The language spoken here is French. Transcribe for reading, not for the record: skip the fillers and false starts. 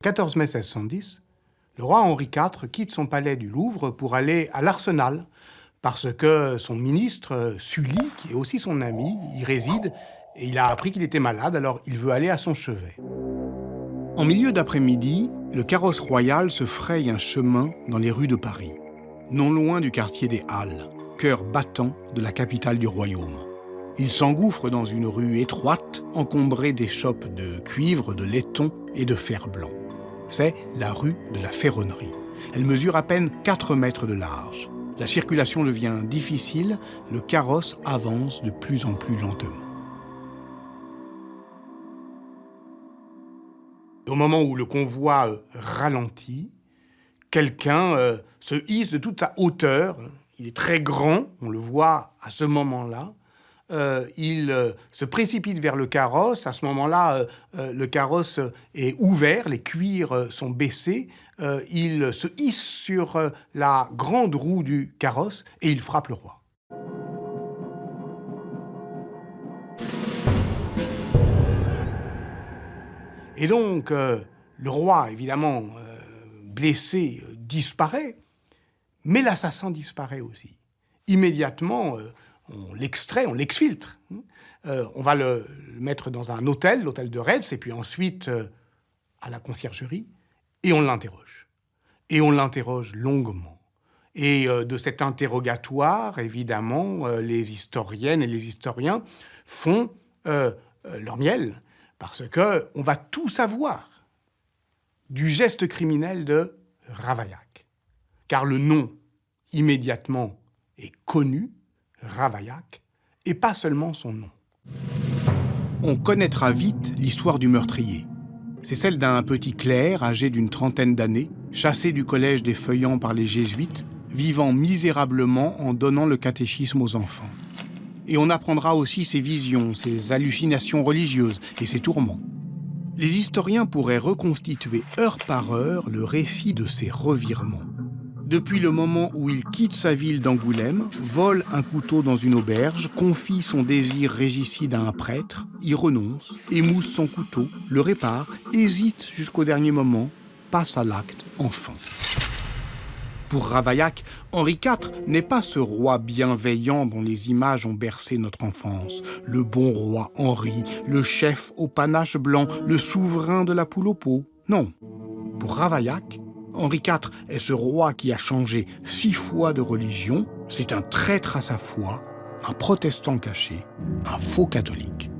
14 mai 1610, le roi Henri IV quitte son palais du Louvre pour aller à l'Arsenal, parce que son ministre, Sully, qui est aussi son ami, y réside, et il a appris qu'il était malade, alors il veut aller à son chevet. En milieu d'après-midi, le carrosse royal se fraye un chemin dans les rues de Paris, non loin du quartier des Halles, cœur battant de la capitale du royaume. Il s'engouffre dans une rue étroite, encombrée d'échoppes de cuivre, de laiton et de fer blanc. C'est la rue de la Ferronnerie. Elle mesure à peine 4 mètres de large. La circulation devient difficile, le carrosse avance de plus en plus lentement. Au moment où le convoi ralentit, quelqu'un se hisse de toute sa hauteur. Il est très grand, on le voit à ce moment-là. Il se précipite vers le carrosse. À ce moment-là, le carrosse est ouvert, les cuirs sont baissés. Il se hisse sur la grande roue du carrosse et il frappe le roi. Et donc, le roi, évidemment, blessé, disparaît, mais l'assassin disparaît aussi. Immédiatement, on l'extrait, on l'exfiltre. On va le mettre dans un hôtel, l'hôtel de Retz, et puis ensuite à la conciergerie, et on l'interroge. Et on l'interroge longuement. Et de cet interrogatoire, évidemment, les historiennes et les historiens font leur miel, parce qu'on va tout savoir du geste criminel de Ravaillac. Car le nom, immédiatement, est connu, Ravaillac, et pas seulement son nom. On connaîtra vite l'histoire du meurtrier. C'est celle d'un petit clerc âgé d'une trentaine d'années, chassé du collège des Feuillants par les jésuites, vivant misérablement en donnant le catéchisme aux enfants. Et on apprendra aussi ses visions, ses hallucinations religieuses et ses tourments. Les historiens pourraient reconstituer heure par heure le récit de ses revirements. Depuis le moment où il quitte sa ville d'Angoulême, vole un couteau dans une auberge, confie son désir régicide à un prêtre, y renonce, émousse son couteau, le répare, hésite jusqu'au dernier moment, passe à l'acte enfin. Pour Ravaillac, Henri IV n'est pas ce roi bienveillant dont les images ont bercé notre enfance. Le bon roi Henri, le chef au panache blanc, le souverain de la poule au pot. Non. Pour Ravaillac, Henri IV est ce roi qui a changé 6 fois de religion. C'est un traître à sa foi, un protestant caché, un faux catholique.